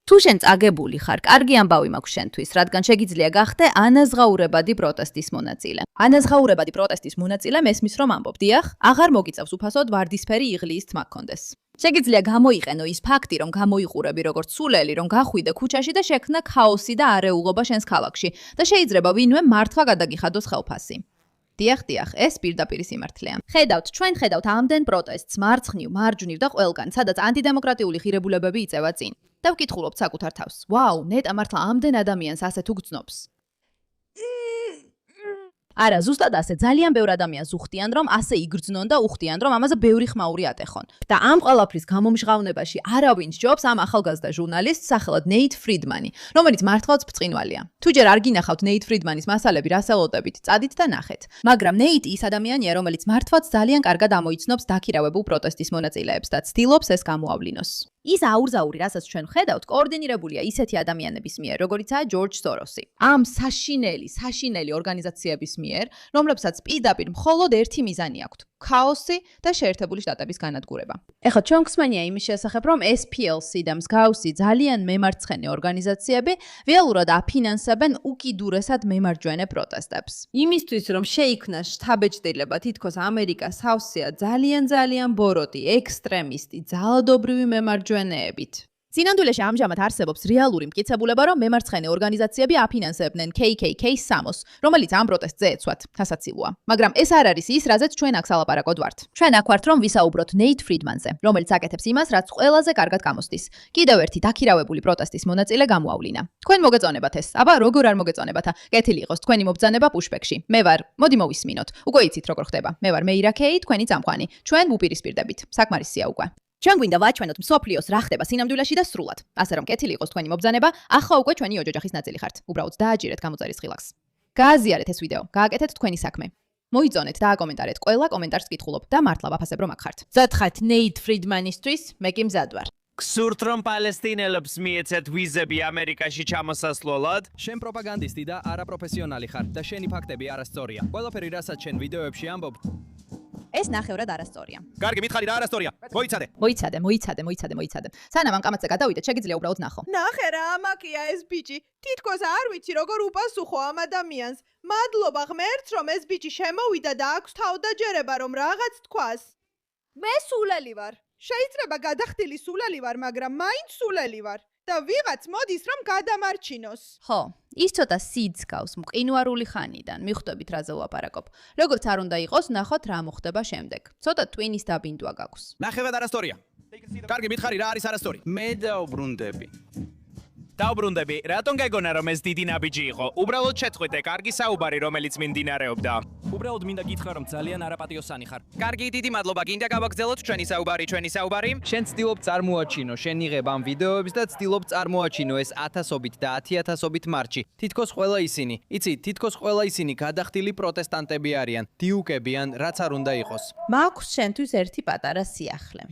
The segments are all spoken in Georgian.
თუ შენ წაგებული ხარ, კარგი ამბავი მაქვს შენთვის, რადგან შეგიძლია გახდე ანაზღაურებადი პროტესტის მონაწილე. ანაზღაურებადი პროტესტის მონაწილე მესმის რომ ამბობ, დიახ, აღარ მოგიწევს უფასოდ ვარდისფერი იღლიის თმა გქონდეს. შეგიძლია გამოიყენო ის ფაქტი, რომ გამოიყურები როგორც სულელი, რომ გახვიდე ქუჩაში და შექმნა ქაოსი და არეულობა შენს ქალაქში და შეიძლება ვინმე მართლა გადაგიხადოს ხელფასი. დიახ, ეს პირდაპირ სიმართლეა. ჩვენ ხედავთ ამდენ პროტესტს, მარცხნივ, მარჯვნივ და ყველგან, სადაც ანტიდემოკრატიული ღირებულებები იწევა წინ. და ვკითხულობთ საკუთარ თავს. ვაუ, ნეტა მართლა ამდენ ადამიანს ასეთ უგრძნობს. არა, ზუსტად ასე, ძალიან ბევრ ადამიანს უხდიან, რომ ასე იგრძნონ და უხდიან, რომ ამაზე ბევრი ხმაური ატეხონ. და ამ ყველაფრის გამომჟღავნებაში არავინ სჯობს ამ ახალგაზრდა ჟურნალისტს სახელად ნეით ფრიდმანი, რომელიც მართლაც ბრწყინვალეა. თუ ჯერ არ გინახავთ ნეით ფრიდმანის მასალები, რას ელოდებით, წადით და ნახეთ. მაგრამ ნეიტი ის ადამიანია, რომელიც მართლაც ძალიან კარგად ამოიცნობს დაქირავებულ პროტესტის მონაწილეებს და ცდილობს ეს გამოავლინოს. ის აურზაური, რასაც ჩვენ ხედავთ, კოორდინირებულია ისეთი ადამიანების მიერ, როგორიცაა ჯორჯ სოროსი. ამ საშინელი ორგანიზაციების მიერ, რომლებსაც პირდაპირ მხოლოდ ერთი მიზანი აქვთ: ქაოსი და შეერთებული შტატების განადგურება. ეხლა ჩვენ გვსმენია იმის შესახებ, რომ SPLC და მსგავსი ძალიან მემარცხენე ორგანიზაციები ველურად აფინანსებენ უკიდურესად მემარჯვენე პროტესტებს. იმისთვის, რომ შეიქმნას შთაბეჭდილება, თითქოს ამერიკა სავსეა ძალიან ბოროტი, ექსტრემისტი, ძალადობრივი მემარჯვენეებით. სინამდვილეში ამჟამად არსებობს რეალური მტკიცებულება, რომ მემარცხენე ორგანიზაციები აფინანსებდნენ KKK სამოს, რომელიც ამ პროტესტზე ეცვათ. სასაცილოა. მაგრამ ეს არ არის ის, რაზეც ჩვენ აქ სალაპარაკოდ ვართ. ჩვენ აქ ვართ, რომ ვისაუბროთ ნეით ფრიდმანზე, რომელიც აკეთებს იმას, რაც ყველაზე კარგად გამოსდის. კიდევ ერთი დაქირავებული პროტესტის მონაწილე გამოავლინა. თქვენ მოგეწონებათ ეს? აბა, როგორ არ მოგეწონებათა? კეთილი იყოს თქვენი მობრძანება პუშბექში. მე ვარ, მოდი მოვისმინოთ. უკვე იცით როგორ ხდება. მე ვარ მეირა კეი, თქვენი წამყვანი. ჩვენ ვუპირისპირდებით. საკმარისია უკვე. ჩვენ გვინდა ვაჩვენოთ მსოფლიოს რა ხდება სინამდვილეში და სრულად. ასე რომ კეთილი იყოს თქვენი მობრძანება, ახლა უკვე ჩვენი ოჯახის ნაწილი ხართ. უბრალოდ დააჯერეთ გამოწერის ხილაკს. გააზიარეთ ეს ვიდეო, გააკეთეთ თქვენი საქმე. მოიწონეთ და აკომენტარეთ ყველა კომენტარს ვკითხულობ და მართლა ვაფასებ რომ აქ ხართ. ზოთხათ ნეით ფრიდმანისთვის, მე კი მზად ვარ. გსურთ რომ პალესტინელებს მიეცეთ ვიზები ამერიკაში ჩამოსასვლელად? შენ პროპაგანდისტი და არაპროფესიონალი ხარ და შენი ფაქტები არასწორია. ყველაფერი, რასაც შენ ვიდეოებში ამბობ, ეს ნახევრად არასწორია. კარგი, მითხარი რა არასწორია? მოიცადე. სანამ ამ კამათზე გადავიდეთ, შეგიძლია უბრალოდ ნახო. ნახე რა ამაკია ეს ბიჭი. თითქოს არ ვიცი როგორ უპასუხო ამ ადამიანს. მადლობა ღმერთს, რომ ეს ბიჭი შემოვიდა და აქვს თავდაჯერება, რომ რაღაც თქვას. მე სულელი ვარ. შეიძლება გადახდილი სულელი ვარ, მაგრამ მაინც სულელი ვარ. და ვიღაც მოდის რომ გადამარჩინოს. ხო, ის ცოტა სიდს გავს მყინვარული ხანიდან. მიხვდებით რაზე ვლაპარაკობ. როგორც არ უნდა იყოს, ნახოთ რა მოხდება შემდეგ. ცოტა ტვინის დაბინდვა გაქვს. ნახევრად არასწორია. კარგი, მითხარი რა არის არასწორი? მე დაუბრუნდები, რატომ გეგონა რომ ეს დიდი ნაბიჯი იყო? უბრალოდ შეწყვეტე კარგი საუბარი, რომელიც მინდინარეობდა. უბრალოდ მინდა გითხრა რომ ძალიან არაპატიოსანი ხარ. კარგი, დიდი მადლობა, გინდა გავაგრძელოთ ჩვენი საუბარი. შენ ცდილობ წარმოაჩინო, შენ იღებ ამ ვიდეოებს და ცდილობ წარმოაჩინო ეს ათასობით და 10,000-ობით მარჩი. თითქოს ყველა ისინი გადახდილი პროტესტანტები არიან, დიუკებიან, რაც არ უნდა იყოს. მაქვს შენთვის ერთი პატარა სიახლე.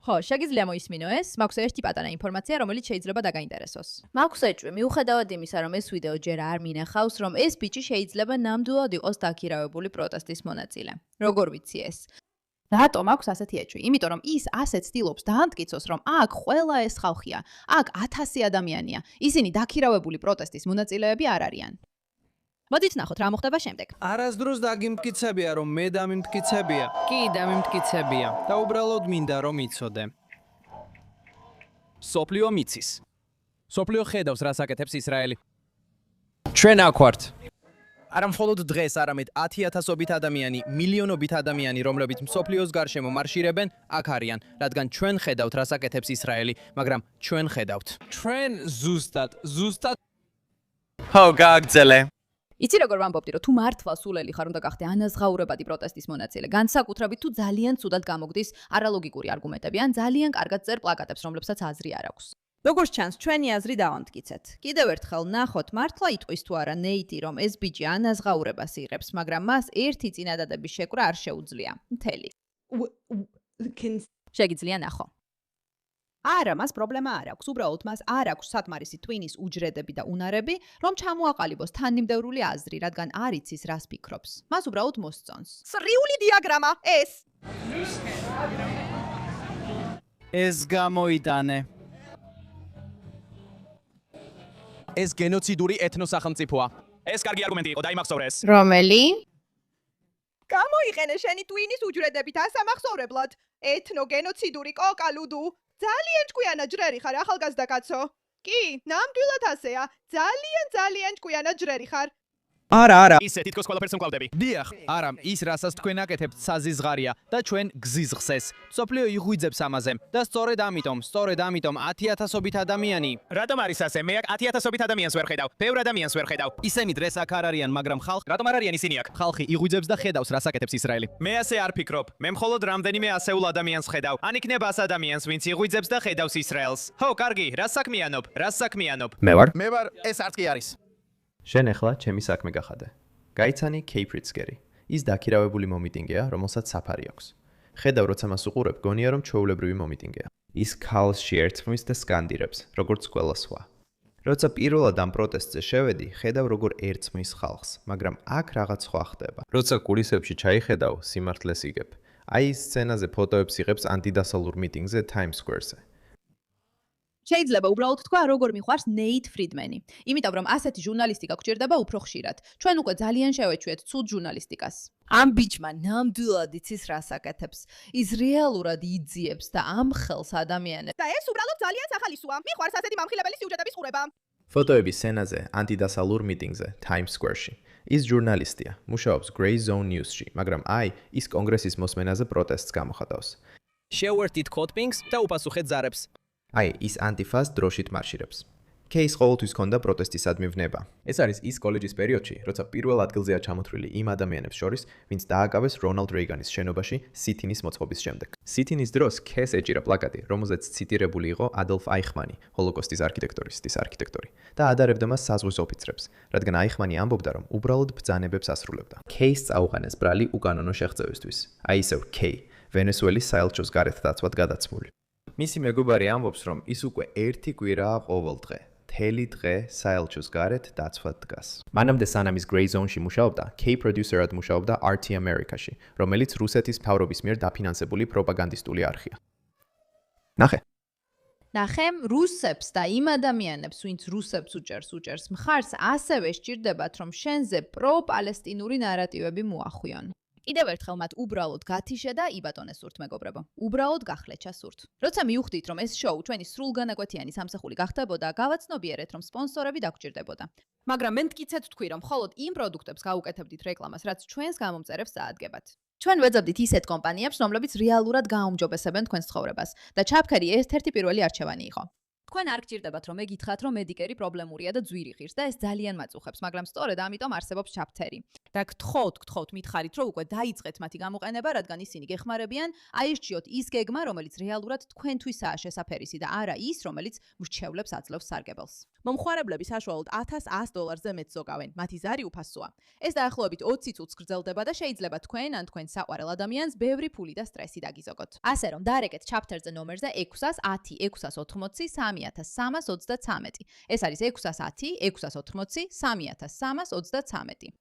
ხო, შეგიძლია მოისმინო ეს, მაქვს ერთი პატარა ინფორმაცია, რომელიც შეიძლება დაგაინტერესოს. მაქვს ეჭვი, მიუხედავად იმისა, რომ ეს ვიდეო ჯერ არ მინახავს, რომ ეს ბიჭი შეიძლება ნამდვილად იყოს დაქირავებული პროტესტის მონაწილე. როგორ ვიცი ეს? რატომ აქვს ასეთი ეჭვი? იმიტომ რომ ის ასე ცდილობს დაამტკიცოს, რომ აქ ყველა ეს ხალხია, აქ 1000 ადამიანია. ისინი დაქირავებული პროტესტის მონაწილეები არ არიან. მოდით ნახოთ რა მოხდება შემდეგ. არასდროს დაგიმტკიცებია რომ მე დამიმტკიცებია. კი, დამიმტკიცებია. და უბრალოდ მინდა რომ იცოდე. სოფლიო მიცის. სოფლიო ხედავს რას აკეთებს ისრაელი. ჩვენ აქ ვართ. არა მხოლოდ დღეს, არამედ 10,000-ობით ადამიანი, მილიონობით ადამიანი, რომლებიც მსოფლიოს გარშემო მარშირებენ, აქ არიან, რადგან ჩვენ ხედავთ რას აკეთებს ისრაელი, მაგრამ ჩვენ ხედავთ. ჩვენ ზუსტად ხო, გააგრძელე. იცი როგორ ვამბობდი, რომ თუ მართლა სულელი ხარ, უნდა გახდე ანაზღაურებადი პროტესტის მონაწილე. განსაკუთრებით თუ ძალიან ცუდად გამოგდის არალოგიკური არგუმენტები, ან ძალიან კარგად წერს პლაკატებს, რომლებსაც აზრი არ აქვს. როგორც ჩანს, ჩვენი აზრი დავამტკიცეთ. კიდევ ერთხელ ნახოთ, მართლა იტყვის თუ არა ნეიტი, რომ ეს ბიჭი ანაზღაურებას იღებს, მაგრამ მას ერთი წინადადების შეკვრა არ შეუძლია. მთელი. შეგიძლია ნახო. არა, მას პრობლემა არ აქვს. უბრალოდ მას არ აქვს სათმარისი ტვინის უჯრედები და უნარები, რომ ჩამოაყალიბოს თანმიმდევრული აზრი, რადგან არ იცის რას ფიქრობს. მას უბრალოდ მოსწონს. სრიული დიაგრამა ეს. ეს გამოიტანე. ეს გენოციდური ეთნოსახელმწიფოა. ეს კარგი არგუმენტი იყო, დაიმახსოვრეს. რომელი? გამოიყენე შენი ტვინის უჯრედებით ასამახსოვრებლად. ეთნოგენოციდური კოკალუდუ. ძალიან ჭკვიანად ჯრერი ხარ, ახალგაზრდა კაცო. კი, ნამდვილად ასეა. ძალიან ჭკვიანად ჯრერი ხარ. არა. ისე თითქოს ყველაფერს მკლავდები. დიახ, არა, ის რასაც თქვენ აკეთებთ საზიზღარია და ჩვენ გზიზღსეს. სოფლიო იღვიძებს ამაზე და სწორედ ამიტომ 10,000-ობით ადამიანი. რატომ არის ასე? მე აქ 10,000-ობით ადამიანს ვერ ხედავ. ბევრ ადამიანს ვერ ხედავ. ისინი დღეს აქ არ არიან, მაგრამ ხალხი რატომ არ არიან ისინი აქ? ხალხი იღვიძებს და ხედავს, რას აკეთებს ისრაელი. მე ასე არ ფიქრობ. მე მხოლოდ რამდენიმე ასეულ ადამიანს ხედავ. ან იქნებ 100 ადამიანს, ვინც იღვიძებს და ხედავს ისრაელს. ხო, კარგი, რას საქმიანობ? მე ვარ. ეს არც კი არის. შენ ახლა ჩემი საქმე გახადე. გაიცანი Kay Pritzker-ი. ის დაქირავებული მომიტინგეა, რომელსაც საფარი აქვს. ხედავ, როცა მას უყურებ, გონია რომ ჩვეულებრივი მომიტინგეა. ის ქალში ერწყმის და სკანდირებს, როგორც ყველა სხვა. როცა პირველად ამ პროტესტზე შევედი, ხედავ როგორ ერწყმის ხალხს, მაგრამ აქ რაღაც სხვა ხდება. როცა კულისებში ჩაიხედავ, სიმართლეს იგებ. აი ის სცენაზე ფოტოებს იღებს ანტიდასალურ მიტინგზე Times Square-ზე. შეიძლება უბრალოდ თქვა, როგორ მიყვარს ნეით ფრიდმენი. იმიტომ რომ ასეთი ჟურნალისტიკა გვჭირდება უფრო ხშირად. ჩვენ უკვე ძალიან შევეჩვიეთ ცუდ ჟურნალისტიკას. ამ ბიჭმა ნამდვილად იცის რას აკეთებს. ის რეალურად იძიებს და ამ ხელს ადამიანებს. და ეს უბრალოდ ძალიან სახალისოა. მიყვარს ასეთი მამხილებელი სიუჟეტების ყურება. ფოტოები სცენაზე ანტიდასალურ მიტინგზე Times Square-ში. ის ჟურნალისტია, მუშაობს Grey Zone News-ში, მაგრამ აი, ის კონგრესის მოსმენაზე პროტესტს გამოხატავს. შევერთით კოდპინგს და უპასუხეთ ზარებს. აი, ის ანტიფას დროშით მარშირებს. Kay-ს ყოველთვის ჰქონდა პროტესტისადმი ვნება. ეს არის ის კოლეჯის პერიოდში, როცა პირველ ადგილზეა ჩამოთვლილი იმ ადამიანებს შორის, ვინც დააკავეს რონალდ რეიგანის შენობაში სითინის მოწყობის შემდეგ. სითინის დროს Kay-ს ეჭირა პლაკატი, რომელზეც ციტირებული იყო ადოლფ აიხმანი, ჰოლოკოსტის არქიტექტორი და ადარებდა მას საზღვის ოფიცრებს, რადგან აიხმანი ამბობდა, რომ უბრალოდ ბრძანებებს ასრულებდა. Kay-ს წაუყენეს ბრალი უკანონო შეღწევისთვის. აი ისევ Kay, ვენესუელის საელჩოს გარეთ დაცვად გადაცმული. მისი მეგობარი ამბობს, რომ ის უკვე 1 კვირაა ყოველ დღე, მთელი დღე საელჩოს გარეთ დაცვად დგას. მანამდე სანამ ის Grey Zone-ში მუშაობდა, Kay პროდიუსერად მუშაობდა RT America-ში, რომელიც რუსეთის მთავრობის მიერ დაფინანსებული პროპაგანდისტული არხია. ნახე, რუსებს და იმ ადამიანებს, ვინც რუსებს უჭერს მხარს, ასევე სჭირდებათ, რომ შენზე პრო-პალესტინური ნარატივები მოახვიონ. კიდევ ერთხელ მათ უბრალოდ გათიშე და იბატონე სურთ, მეგობრებო. უბრალოდ გახლეჩა სურთ. როცა მივხვდით, რომ ეს შოუ ჩვენი სრულგანაკვეთიანი სამსახური გახდებოდა, გავაცნობიერეთ, რომ სპონსორები დაგვჭირდებოდა. მაგრამ მე მტკიცედ თქვი, რომ მხოლოდ იმ პროდუქტებს გაუკეთებდით რეკლამას, რაც ჩვენს გამომწერებს წაადგებათ. ჩვენ ვეძებდით ისეთ კომპანიებს, რომლებიც რეალურად გააუმჯობესებენ თქვენს ცხოვრებას და ჩაფქერი ერთ-ერთი პირველი არჩევანი იყო. თქვენ არ გჭირდებათ, რომ მეგითხრათ, რომ მედიკერი პრობლემურია და ძვირი ღირს და ეს ძალიან მაწუხებს, მაგრამ სწორედ ამიტომ არსებობს ჩაფთერი. და გთხოვთ, მითხარით, რომ უკვე დაიწყეთ მათი გამოყენება, რადგან ისინი გეხმარებიან, აირჩიოთ ის გეგმა, რომელიც რეალურად თქვენთვისაა შესაფერისი და არა ის, რომელიც მრჩევლებს აძლევს სარგებელს. მომხმარებლები საშუალოდ $1,100-ზე მეტ ზოგავენ, მათი ზარი უფასოა. ეს დაახლოებით 20 წუთს გრძელდება და შეიძლება თქვენ ან თქვენ საყვარელ ადამიანს ბევრი ფული და სტრესი დაგიზოგოთ. ასე რომ დარეკეთ ჩაფთერზე ნომერზე 610 680 3323. ეს არის 610 680 3323.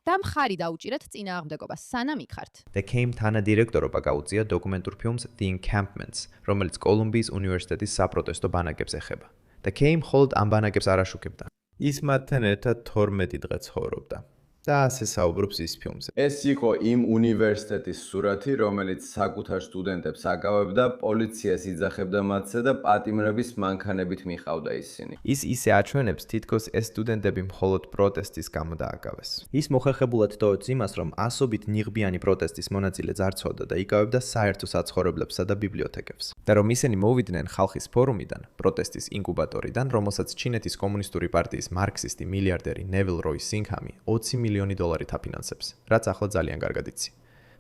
და მხარი დაუჭირეთ წინააღმდეგობას, სანამ იხართ. The Kay თანადირექტორობა გაუწია დოკუმენტურ ფილმს The Encampments, რომელიც კოლუმბიის უნივერსიტეტის საპროტესტო ბანაკებს ეხება. The Kay მხოლოდ ამ ბანაკებს არ აშუქებდა. ის მათთან ერთად 12 დღე ცხოვრობდა. და ასე საუბრობს ის ფილმზე. ეს იყო იმ უნივერსიტეტის სურათი, რომელიც საკუთარ სტუდენტებს აკავებდა, პოლიციას იძახებდა მათზე და პატიმრების მანქანებით მიყავდა ისინი. ის ისე აჩვენებს, თითქოს ეს სტუდენტები მხოლოდ პროტესტის გამო დააკავეს. ის მოხერხებულად ტოვებს იმას, რომ ასობით ნიღბიანი პროტესტის მონაწილე ძარცვავდა და იკავებდა საერთო საცხოვრებლებსა და ბიბლიოთეკებს. და რომ ისინი მოვიდნენ ხალხის ფორუმიდან, პროტესტის ინკუბატორიდან, რომელსაც ჩინეთის კომუნისტური პარტიის მარქსისტი მილიარდერი ნევილ როი სინგჰამი 20 მილიონი დოლარით აფინანსებს, რაც ახლა ძალიან კარგად იცი.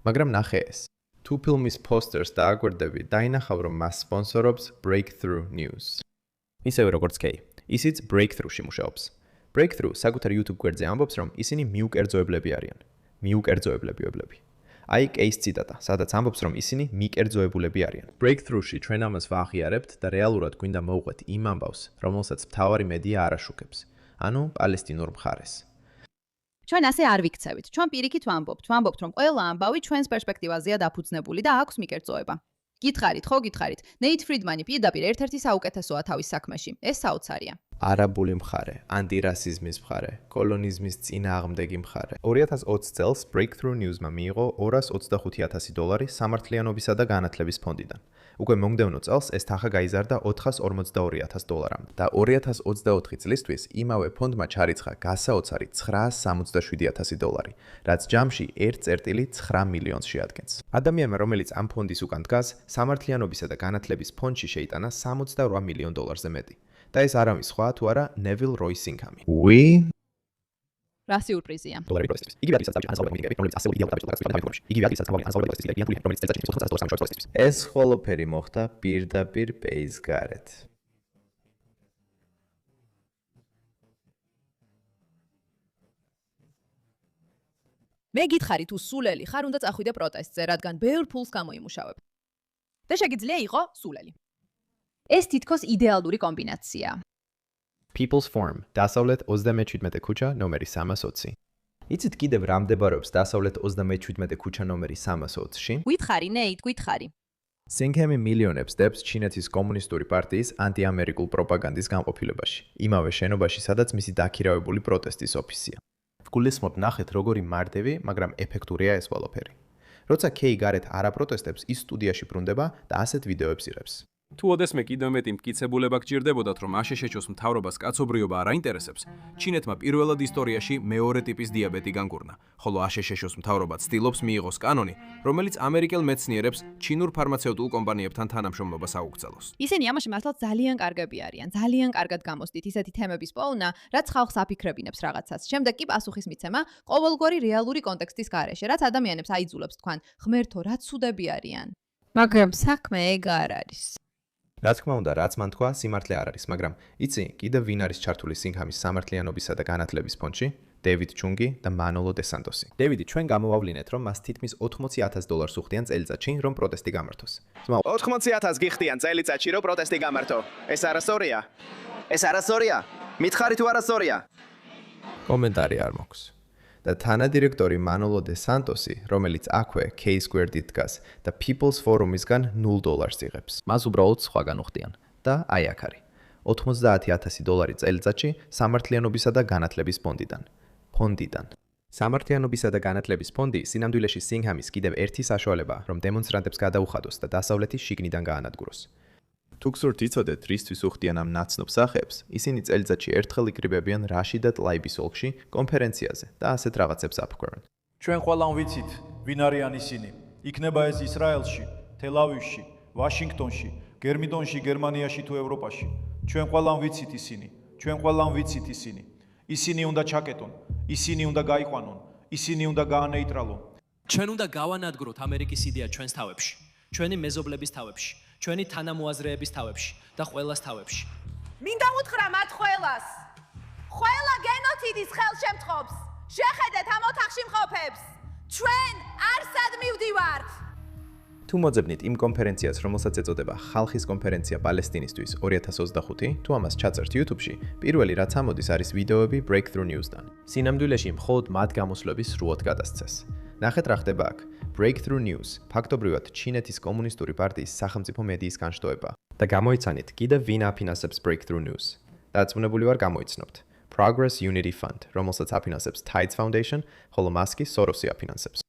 მაგრამ ნახე ეს. თუ ფილმის პოსტერს დააგვერდები, დაინახავ, რომ მას სპონსორობს Breakthrough News. ისევე როგორც Kay, ისიც Breakthrough-ში მუშაობს. Breakthrough საკუთარ YouTube გვერდზე ამბობს, რომ ისინი მიუკერძოებლები არიან. მიუკერძოებლები. აი Kay-ს ციტატა, სადაც ამბობს, რომ ისინი მიკერძოებულები არიან. Breakthrough-ში ჩვენ ამას ვაღიარებთ და რეალურად გვინდა მოვყვეთ იმ ამბავს, რომელსაც მთავარი მედია არ აშუქებს, ანუ პალესტინურ მხარეს. ჩვენ ასე არ ვიქცევით. ჩვენ პირიქით ვამბობთ, რომ ყველა ამბავი ჩვენს პერსპექტივაზეა დაფუძნებული და აქვს მიკერძოება. გითხარით, ხო გითხარით. ნეით ფრიდმანი პირდაპირ ერთ-ერთი საუკეთესოა თავის საქმეში. ეს საოცარია. არაბული მხარე, ანტირასიზმის მხარე, კოლონიზმის წინააღმდეგი მხარე. 2020 წელს Breakthrough News-მა მიიღო $225,000 სამართლიანობისა და განათლების ფონდიდან. უკვე მომდევნო წელს ეს თანხა გაიზარდა $442,000-მდე და 2024 წლისთვის იმავე ფონდმა ჩარიცხა გასაოცარი $967,000, რაც ჯამში 1.9 მილიონს შეადგენს. ადამიანმა, რომელიც ამ ფონდის უკან დგას, სამართლიანობისა და განათლების ფონდში შეიტანა $68 მილიონ-ზე მეტი. და ეს არავის სხვა თუ არა Neville Roy Singham-ი. რა სიურპრიზია. იგივე ადგილსაც დავჭირდა ანსამბლი მიგები, რომელიც ასევე იდეალურად დაწყებდა. იგივე ადგილსაც ანსამბლი რომელიც წელიწადში $400 ეს ყველაფერი მოხდა პირდაპირ პეის გარეთ. მე გითხარი თუ სულელი ხარ, უნდა წახვიდე პროტესტზე, რადგან ბევრ ფულს გამოიმუშავებ. და შეგიძლია იყო სულელი. ეს თითქოს იდეალური კომბინაციაა. People's Forum, დასავლეთ 37 ქუჩა, ნომერი 320. იცით კიდევ რა მდებარეობს დასავლეთ 37 ქუჩა, ნომერი 320-ში? გითხარი, ნეით, გითხარი. Singham მილიონებს დებს ჩინეთის კომუნისტური პარტიის ანტიამერიკულ პროპაგანდის განყოფილებაში, იმავე შენობაში, სადაც მისი დაქირავებული პროტესტის ოფისია. გულისხმობ ნახეთ, როგორი მარტივი, მაგრამ ეფექტურია ეს ყველაფერი. როცა Kay გარეთ არ აპროტესტებს, ის სტუდიაში ბრუნდება და ასეთ ვიდეოებს იღებს. თუ ოდესმე კიდევ მეტი მტკიცებულება გჭირდებოდათ, რომ აშშ-ს მთავრობას კაცობრიობა არ აინტერესებს, ჩინეთმა პირველად ისტორიაში მეორე ტიპის დიაბეტი განგურნა, ხოლო აშშ-ს მთავრობა ცდილობს მიიღოს კანონი, რომელიც ამერიკელ მეცნიერებს ჩინურ ფარმაცევტულ კომპანიებთან თანამშრომლობას აუგზავნოს. ისინი ამაში მართლაც ძალიან კარგები არიან, ძალიან კარგად გამოსდით ისეთი თემების პოვნა, რაც ხალხს აფიქრებინებს რაღაცას. შემდეგ კი პასუხის მიცემა ყოველგვარი რეალური კონტექსტის გარეშე, რაც ადამიანებს აიძულებს თქვან, ღმერთო, რა ცუდები არიან. მაგრამ საქმე ეგ არ არის. რა თქმა უნდა, რაც მან თქვა, სიმართლე არ არის, მაგრამ იცი, კიდევ ვინ არის ჩართული Singhamის სამართლიანობისა და განათლების ფონდში? დევიდ ჩუნგი და მანოლო დე სანტოსი. დევიდი, ჩვენ გამოვავლინეთ, რომ მას თითქმის $80,000 უხდიან წელიწადში, რომ პროტესტი გამართოს. 80,000 გიხდიან წელიწადში, რომ პროტესტი გამართო. ეს არასწორია. ეს არასწორია. მითხარი თუ არასწორია? კომენტარი არ მაქვს. და თანადირექტორი მანოლო დე სანტოსი, რომელიც აქვე K-Squared-ით დგას და People's Forum-ისგან $0 იღებს. მას უბრალოდ სხვაგან უხდიან და აი აქ არის. $90,000 წელიწადში სამართლიანობისა და განათლების ფონდიდან. სამართლიანობისა და განათლების ფონდი სინამდვილეში Singhamის კიდევ ერთი საშუალება, რომ დემონსტრანტებს გადაუხადოს და დასავლეთის შიგნიდან გაანადგუროს. თუ გსურთ იცოდეთ, რისთვის უხდიან ამ ნაცნობ სახეებს, ისინი წელიწადში ერთხელ იკრიბებიან რაშიდატ ლაიბის ოლქში კონფერენციაზე და ასეთ რაღაცებს აფქვევენ. ჩვენ ყველამ ვიცით, ვინ არიან ისინი. იქნება ეს ისრაელში, თელ-ავივში, ვაშინგტონში, გერმიდონში, გერმანიაში თუ ევროპაში. ჩვენ ყველამ ვიცით ისინი. ჩვენ ყველამ ვიცით ისინი. ისინი უნდა ჩაკეტონ, ისინი უნდა გაიყვანონ, ისინი უნდა გაანეიტრალონ. ჩვენ უნდა გავანადგუროთ ამერიკის იდეა ჩვენს თავებში, ჩვენი მეზობლების თავებში, ჩვენი თანამოაზრეების თავებში და ყველას თავებში. მინდა უთხრა მათ ყველას. ყველა გენოციდის ხელშემწყობს. შეხედეთ ამ ოთახში მყოფებს. ჩვენ არსად მივდივართ. თუ მოძებნით იმ კონფერენციას, რომელსაც ეწოდება ხალხის კონფერენცია პალესტინისთვის 2025, თუ ამას ჩაწერთ YouTube-ში, პირველი რაც ამოდის არის ვიდეოები Breakthrough News-დან. სინამდვილეში მხოლოდ მათ გამოსვლების სრულად გადასცეს. ნახეთ რა ხდება აქ. Breakthrough News, ფაქტობრივად ჩინეთის კომუნისტური პარტიის სახელმწიფო მედიის განშტოება. და გამოიცანით, კიდევ ვინ აფინანსებს Breakthrough News. დაწუნებული ვარ გამოიცნობთ. Progress Unity Fund, რომელსაც აფინანსებს Tides Foundation, ხოლო მას კი Sorosი აფინანსებს.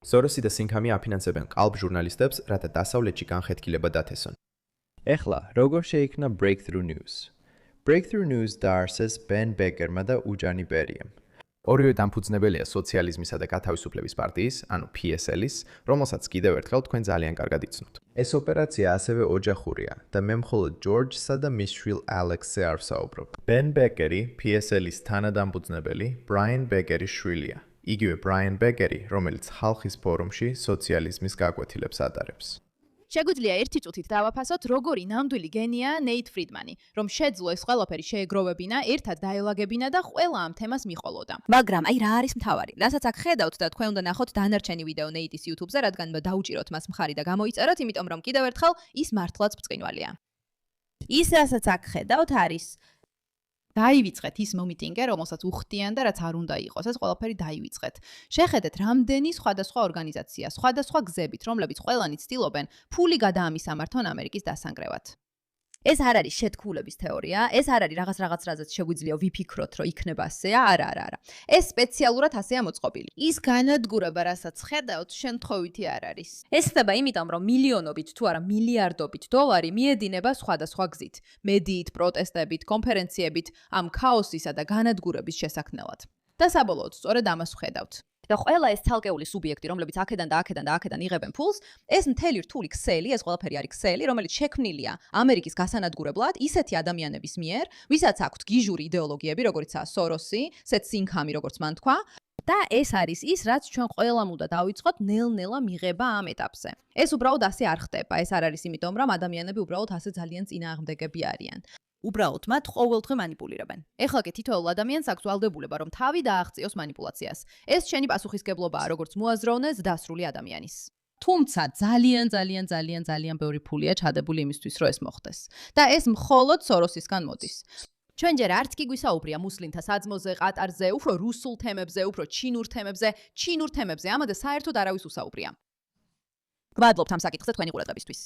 Sorosი და Singham აფინანსებენ ყალბ ჟურნალისტებს, რათა დასავლეთში განხეთქილება დათესონ. ეხლა, როგორ შეიქმნა Breakthrough News? Breakthrough News დაარსეს Ben Beckerმა და უჯანი ბერიემ. ორივე დამფუძნებელია სოციალიზმისა და გათავისუფლების პარტიის, ანუ PSL-ის, რომელსაც კიდევ ერთხელ თქვენ ძალიან კარგად იცნობთ. ეს ოპერაცია ასევე ოჯახურია და მე მხოლოდ ჯორჯსა და მის შვილ ალექსზე არ ვსაუბრობ. Ben Beckeri PSL-ის თანადამფუძნებელი Brian Beckeris შვილია. იგივე Brian Beckeri, რომელიც ხალხის ფორუმში სოციალიზმის გაკვეთილებს ატარებს. შეგვიძლია ერთი წუთით დავაფასოთ, როგორი ნამდვილი გენია ნეით ფრიდმანი, რომ შეძლო ეს ყველაფერი შეეგროვებინა, ერთად დაელაგებინა და ყველა ამ თემას მიყოლოდა. მაგრამ აი რა არის მთავარი? რასაც აქ ხედავთ და თქვენ უნდა ნახოთ დანარჩენი ვიდეო ნეითის YouTube-ზე, რადგან დაუჭიროთ მას მხარი და გამოიწეროთ, იმიტომ რომ კიდევ ერთხელ ის მართლაც ბრწყინვალეა. ის რასაც აქ ხედავთ არის დაივიწყეთ ის მომიტინგე, რომელსაც უხდიან და რაც არ უნდა იყოს, ეს ყველაფერი დაივიწყეთ. შეხედეთ რამდენი სხვადასხვა ორგანიზაცია, სხვადასხვა გზებით, რომლებიც ყველანი ცდილობენ ფული გადაამისამართონ ამერიკის დასანგრევად. ეს არ არის შეთქმულების თეორია, ეს არ არის რაღაც რაზეც შეგვიძლია ვიფიქროთ, რომ იქნება ასეა, არა. ეს სპეციალურად ასეა მოწყობილი. ის განადგურება, რასაც ხედავთ, შემთხვევითი არ არის. ეს ხდება იმიტომ, რომ მილიონობით თუ არა მილიარდობით დოლარი მიედინება სხვადასხვა გზით, მედიით, პროტესტებით, კონფერენციებით, ამ ქაოსისა და განადგურების შესაქმნელად. და საბოლოოდ, სწორედ ამას ვხედავთ. და ყველა ეს ცალკეული სუბიექტი, რომლებიც აქედან და აქედან იღებენ ფულს, ეს მთელი რთული ქსელი, ეს ყველაფერი არის ქსელი, რომელიც შექმნილია ამერიკის გასანადგურებლად ისეთი ადამიანების მიერ, ვისაც აქვთ გიჟური იდეოლოგიები, როგორიცაა სოროსი, სეთ სინგჰამი, როგორც მან თქვა, და ეს არის ის, რაც ჩვენ ყველამ უნდა დავიწყოთ ნელ-ნელა მიღება ამ ეტაპზე. ეს უბრალოდ ასე არ ხდება, ეს არ არის იმიტომ, რომ ადამიანები უბრალოდ ასე ძალიან წინააღმდეგები არიან. უბრალოდ მათ ყოველდღე манипуლირებენ. ეხლა კი თითოეულ ადამიანს აქვს ვალდებულება, რომ თავი დააღწიოს манипуლაციას. ეს შენი პასუხისგებლობაა, როგორც მოაზროვნე ზრდასრული ადამიანის. თუმცა ძალიან ბევრი ფულია ჩადებული იმისთვის, რომ ეს მოხდეს. და ეს მხოლოდ სოროსისგან მოდის. ჩვენ ჯერ არც კი გვისაუბრია მუსლიმთა საძმოზე, ყატარზე, უფრო რუსულ თემებზე, უფრო ჩინურ თემებზე, ამაზე საერთოდ არავის უსაუბრია. გმადლობთ ამ საკითხზე თქვენი ყურადღებისთვის.